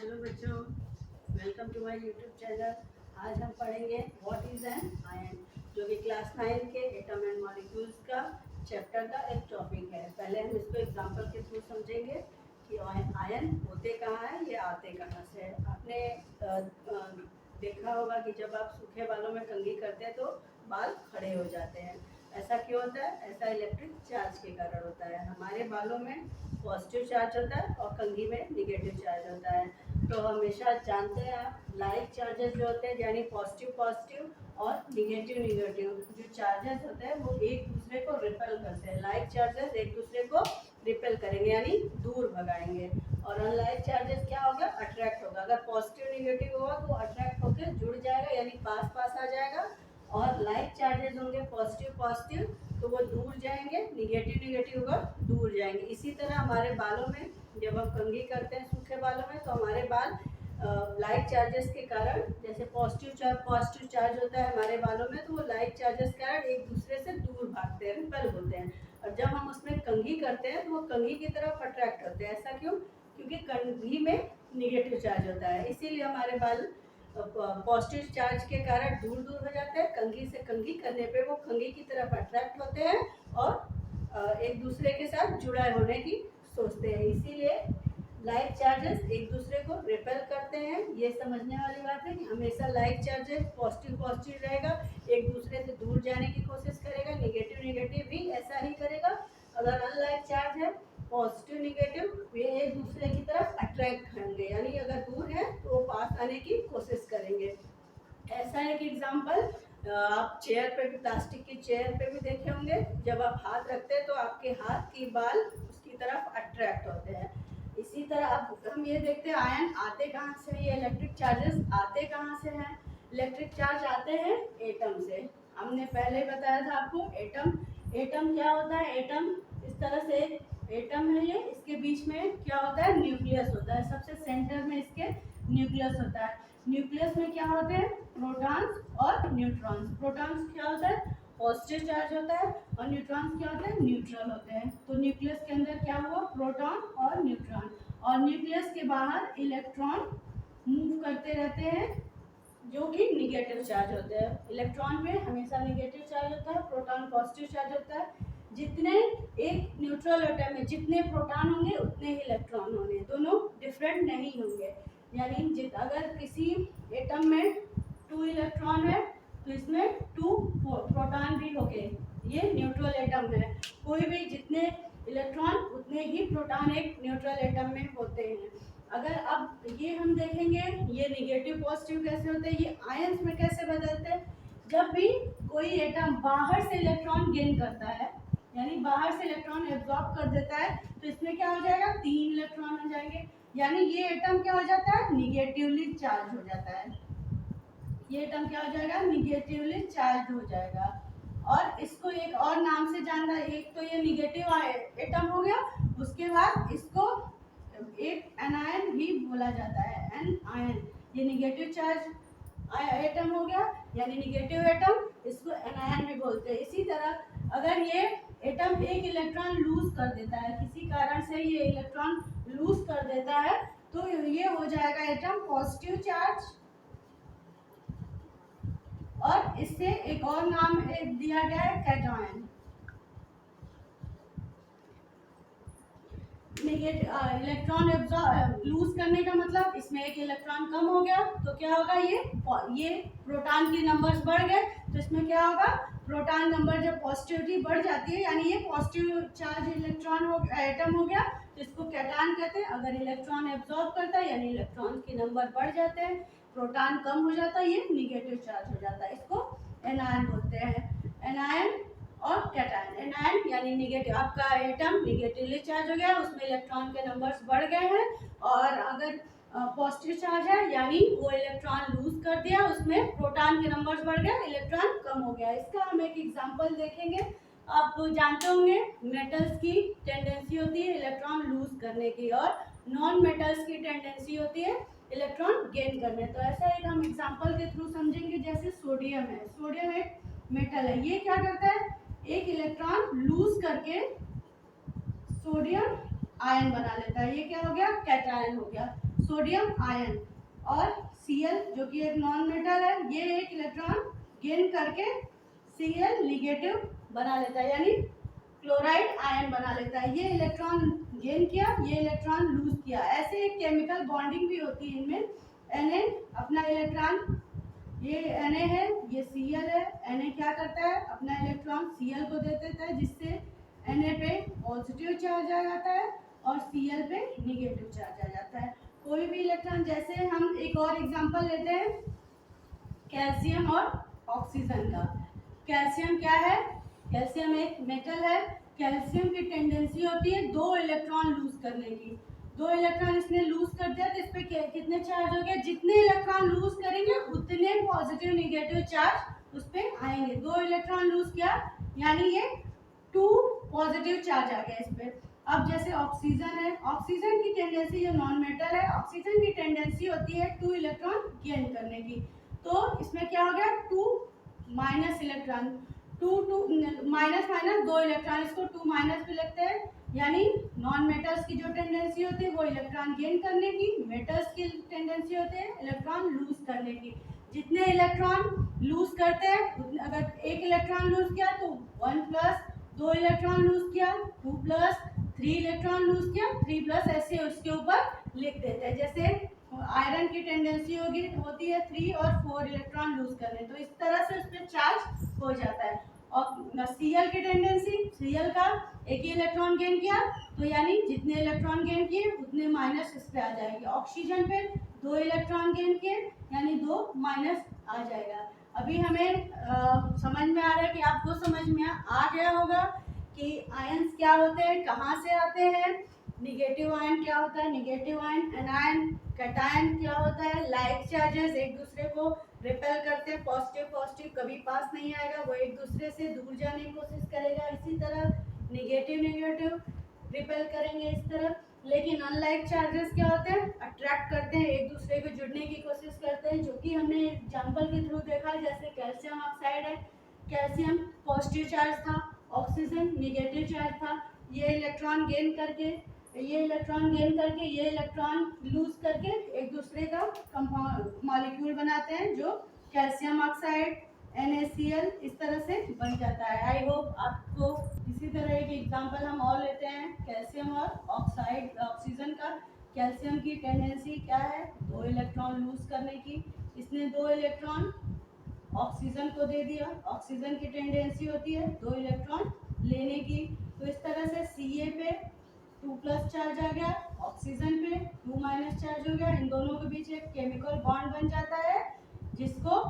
Hello बच्चों, welcome to my YouTube channel. आज हम पढ़ेंगे व्हाट इज एन आयन, जो कि क्लास 9 के एटम एंड मॉलिक्यूल्स का चैप्टर का एक टॉपिक है। पहले हम इसको एग्जांपल के थ्रू समझेंगे कि आयन होते कहाँ हैं, ये आते कहाँ से हैं। आपने देखा होगा कि जब आप सूखे बालों में कंघी करते हैं तो बाल खड़े हो जाते हैं। ऐसा क्यों होता है? ऐसा इलेक्ट्रिक चार्ज के कारण होता है। हमारे बालों में पॉजिटिव चार्ज होता है और कंघी में निगेटिव चार्ज होता है। तो हमेशा जानते हैं आप, लाइक चार्जेस जो होते हैं यानी पॉजिटिव पॉजिटिव और निगेटिव निगेटिव जो चार्जेस होते हैं वो एक दूसरे को रिपेल करते हैं। लाइक चार्जेस एक दूसरे को रिपेल करेंगे यानी दूर भगाएंगे, और अनलाइक चार्जेस क्या होगा? अट्रैक्ट होगा। अगर पॉजिटिव निगेटिव होगा तो अट्रैक्ट होकर जुड़ जाएगा यानी पास पास आ जाएगा, और लाइक चार्जेस होंगे पॉजिटिव पॉजिटिव तो वो दूर जाएंगे, निगेटिव निगेटिव होगा दूर जाएंगे। इसी तरह हमारे बालों में जब हम कंघी करते हैं सूखे बालों में तो हमारे बाल लाइट चार्जेस के कारण, जैसे पॉजिटिव चार्ज होता है हमारे बालों में तो वो लाइट चार्जेस के कारण एक दूसरे से दूर भागते हैं, रिपेल होते हैं। और जब हम उसमें कंघी करते हैं तो वो कंघी की तरफ अट्रैक्ट होते हैं। ऐसा क्यों? क्योंकि कंघी में निगेटिव चार्ज होता है, इसीलिए हमारे बाल पॉजिटिव चार्ज के कारण दूर दूर हो जाते हैं। कंघी से कंघी करने पे वो कंघी की तरफ अट्रैक्ट होते हैं और एक दूसरे के साथ जुड़ा होने की सोचते हैं। इसीलिए लाइक चार्जेस एक दूसरे को रिपेल करते हैं। ये समझने वाली बात है कि हमेशा लाइक चार्जेस पॉजिटिव पॉजिटिव रहेगा, एक दूसरे से दूर जाने की कोशिश करेगा। निगेटिव निगेटिव भी ऐसा ही करेगा। अगर अनलाइक चार्ज है पॉजिटिव निगेटिव, वे एक दूसरे की तरफ अट्रैक्ट होंगे यानी अगर दूर है तो वो पास आने की कोशिश करेंगे। ऐसा एक एग्जाम्पल आप चेयर पे भी, प्लास्टिक की चेयर पे भी देखे होंगे। जब आप हाथ रखते हैं तो आपके हाथ की बाल उसकी तरफ अट्रैक्ट होते हैं। इसी तरह आप हम ये देखते हैं आयन आते कहाँ से, ये इलेक्ट्रिक चार्जेस आते कहाँ से हैं। इलेक्ट्रिक चार्ज आते हैं एटम से। हमने पहले बताया था आपको एटम। एटम क्या होता है? एटम इस तरह से एटम है ये, इसके बीच में क्या होता है? न्यूक्लियस होता है। सबसे सेंटर में इसके न्यूक्लियस होता है। न्यूक्लियस में क्या होते हैं? प्रोटॉन्स और न्यूट्रॉन्स। प्रोटॉन्स क्या होता है? पॉजिटिव चार्ज होता है, और न्यूट्रॉन्स क्या होते हैं? न्यूट्रल होते हैं। तो न्यूक्लियस के अंदर क्या हुआ? प्रोटॉन और न्यूट्रॉन, और न्यूक्लियस के बाहर इलेक्ट्रॉन मूव करते रहते हैं जो कि निगेटिव चार्ज होते हैं। इलेक्ट्रॉन में हमेशा निगेटिव चार्ज होता है, प्रोटॉन पॉजिटिव चार्ज होता है। जितने एक न्यूट्रल एटम में जितने प्रोटॉन होंगे उतने ही इलेक्ट्रॉन होंगे, दोनों डिफरेंट नहीं होंगे। यानी अगर किसी एटम में 2 इलेक्ट्रॉन है तो इसमें 2 प्रोटॉन भी होंगे। ये न्यूट्रल एटम है। कोई भी जितने इलेक्ट्रॉन उतने ही प्रोटॉन एक न्यूट्रल एटम में होते हैं। अगर अब ये हम देखेंगे ये निगेटिव पॉजिटिव कैसे होते हैं, ये आयंस में कैसे बदलते हैं। जब भी कोई एटम बाहर से इलेक्ट्रॉन गेन करता है यानी बाहर से इलेक्ट्रॉन एब्जॉर्ब कर देता है तो इसमें क्या हो जाएगा? 3 इलेक्ट्रॉन हो जाएंगे, यानी ये एटम क्या हो जाता है? निगेटिवली चार्ज हो जाता है। ये एटम क्या हो जाएगा? निगेटिवली चार्ज हो जाएगा। और इसको एक और नाम से जानना, एक तो ये निगेटिव एटम हो गया, उसके बाद इसको एक एनायन भी बोला जाता है। एन आयन, ये निगेटिव चार्ज एटम हो गया यानी निगेटिव एटम, इसको एनायन भी बोलते हैं। इसी तरह अगर ये एटम एक इलेक्ट्रॉन लूज कर देता है, किसी कारण से ये इलेक्ट्रॉन लूज कर देता है तो ये हो जाएगा एटम पॉजिटिव चार्ज। और इससे एक और नाम दिया गया है कैटायन। इलेक्ट्रॉन लूज करने का मतलब इसमें एक इलेक्ट्रॉन कम हो गया तो क्या होगा? ये प्रोटॉन की नंबर्स बढ़ गए तो इसमें क्या होगा? प्रोटॉन नंबर जब पॉजिटिविटी बढ़ जाती है यानी ये पॉजिटिव चार्ज इलेक्ट्रॉन हो एटम हो गया तो इसको कैटायन कहते हैं। अगर इलेक्ट्रॉन एब्जॉर्ब करता है यानी इलेक्ट्रॉन की नंबर बढ़ जाते हैं, प्रोटॉन कम हो जाता है, ये निगेटिव चार्ज हो जाता है, इसको एनायन बोलते हैं। एनायन और कैटायन। एनायन यानी निगेटिव, आपका एटम निगेटिवली चार्ज हो गया, उसमें इलेक्ट्रॉन के नंबर्स बढ़ गए हैं। और अगर पॉजिटिव चार्ज है यानी वो इलेक्ट्रॉन लूज कर दिया, उसमें प्रोटॉन के नंबर्स बढ़ गए, इलेक्ट्रॉन कम हो गया। इसका हम एक एग्जांपल देखेंगे। आप जानते होंगे मेटल्स की टेंडेंसी होती है इलेक्ट्रॉन लूज करने की, और नॉन मेटल्स की टेंडेंसी होती है इलेक्ट्रॉन गेन करने। तो ऐसा एक हम एग्जांपल के थ्रू समझेंगे। जैसे सोडियम है, सोडियम एक मेटल है, ये क्या करता है? एक इलेक्ट्रॉन लूज करके सोडियम आयन बना लेता है। ये क्या हो गया? कैटायन हो गया। सोडियम आयन, और Cl जो कि एक नॉन मेटल है, ये एक इलेक्ट्रॉन गेन करके Cl निगेटिव बना लेता है, यानी क्लोराइड आयन बना लेता है। ये इलेक्ट्रॉन गेन किया, ये इलेक्ट्रॉन लूज किया। ऐसे एक केमिकल बॉन्डिंग भी होती है इनमें। Na अपना इलेक्ट्रॉन, ये Na है, ये Cl है, Na क्या करता है, अपना इलेक्ट्रॉन Cl को दे देता है, जिससे Na पे पॉजिटिव चार्ज आ जाता है और Cl पे निगेटिव चार्ज आ जाता है। कोई भी इलेक्ट्रॉन, जैसे हम एक और एग्जांपल लेते हैं कैल्शियम और ऑक्सीजन का। कैल्शियम क्या है, कैल्शियम एक मेटल है। कैल्शियम की टेंडेंसी होती है दो इलेक्ट्रॉन लूज करने की। दो इलेक्ट्रॉन इसने लूज कर दिया तो इस पे कितने चार्ज हो गए, जितने इलेक्ट्रॉन लूज करेंगे उतने पॉजिटिव निगेटिव चार्ज उस पे आएंगे। दो इलेक्ट्रॉन लूज किया यानी ये 2 पॉजिटिव चार्ज आ गया इस पे। अब जैसे ऑक्सीजन है, ऑक्सीजन की टेंडेंसी, जो नॉन मेटल है, ऑक्सीजन की टेंडेंसी होती है 2 इलेक्ट्रॉन गेन करने की। तो इसमें क्या हो गया, 2 minus electron, 2 minus minus 2 electron, इसको 2 माइनस भी लगते हैं। यानी नॉन मेटल्स की जो टेंडेंसी होती है वो इलेक्ट्रॉन गेन करने की, मेटल्स की टेंडेंसी होती है इलेक्ट्रॉन लूज करने की। जितने इलेक्ट्रॉन लूज करते हैं, अगर एक इलेक्ट्रॉन लूज किया तो 1 प्लस, 2 इलेक्ट्रॉन लूज किया 2 प्लस, 3 इलेक्ट्रॉन लूज किया 3 प्लस, ऐसे उसके ऊपर लिख देते हैं। जैसे आयरन की टेंडेंसी होती है 3 और 4 इलेक्ट्रॉन लूज करने, तो इस तरह से उस पर चार्ज हो जाता है। और Cl की टेंडेंसी, Cl का एक ही इलेक्ट्रॉन गेन किया तो यानी जितने इलेक्ट्रॉन गेन किए उतने माइनस इस पे आ जाएंगे। ऑक्सीजन पे 2 इलेक्ट्रॉन गेन किए यानी 2 माइनस आ जाएगा। अभी हमें समझ में आ रहा है कि आपको समझ में आ गया होगा कि आयंस क्या होते हैं, कहाँ से आते हैं। निगेटिव आयन क्या होता है, निगेटिव आयन, एनायन, कैटायन क्या होता है, लाइक चार्जेस एक दूसरे को रिपेल करते हैं, पॉजिटिव पॉजिटिव कभी पास नहीं आएगा, वो एक दूसरे से दूर जाने की कोशिश करेगा। इसी तरह निगेटिव निगेटिव रिपेल करेंगे इस तरह। लेकिन अनलाइक चार्जेस क्या होते हैं, अट्रैक्ट करते हैं, एक दूसरे को जुड़ने की कोशिश करते हैं, जो कि हमने एग्जाम्पल के थ्रू देखा है। जैसे कैल्शियम ऑक्साइड है, कैल्शियम पॉजिटिव चार्ज था, ऑक्सीजन निगेटिव चार्ज था। ये इलेक्ट्रॉन गेन करके, ये इलेक्ट्रॉन लूज करके एक दूसरे का कंपाउंड मॉलिक्यूल बनाते हैं, जो कैल्शियम ऑक्साइड NaCl इस तरह से बन जाता है। आई होप आपको, इसी तरह एक एग्जांपल हम और लेते हैं कैल्शियम और ऑक्साइड ऑक्सीजन का। कैल्शियम की टेंडेंसी क्या है, 2 इलेक्ट्रॉन लूज करने की। इसने 2 इलेक्ट्रॉन ऑक्सीजन को दे दिया, ऑक्सीजन की टेंडेंसी होती है 2 इलेक्ट्रॉन लेने की। तो इस तरह से Ca पे 2 प्लस चार्ज आ गया, ऑक्सीजन पे 2 माइनस चार्ज हो गया। इन दोनों के बीच एक केमिकल बॉन्ड बन जाता है, जिसको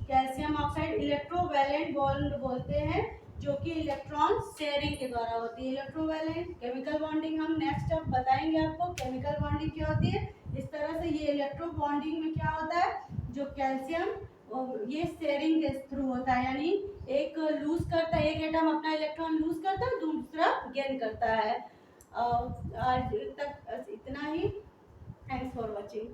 कैल्शियम ऑक्साइड इलेक्ट्रोवैलेंट बॉन्ड बोलते हैं, जो कि इलेक्ट्रॉन शेयरिंग के द्वारा होती है। इलेक्ट्रोवैलेंट केमिकल बॉन्डिंग हम नेक्स्ट अब बताएंगे आपको, केमिकल बॉन्डिंग क्या होती है। इस तरह से ये इलेक्ट्रो बॉन्डिंग में क्या होता है, जो कैल्शियम ये शेयरिंग के थ्रू होता है, यानी एक लूज करता है, एक एटम अपना इलेक्ट्रॉन लूज करता है, दूसरा गेन करता है। आज तक इतना ही। Thanks for watching.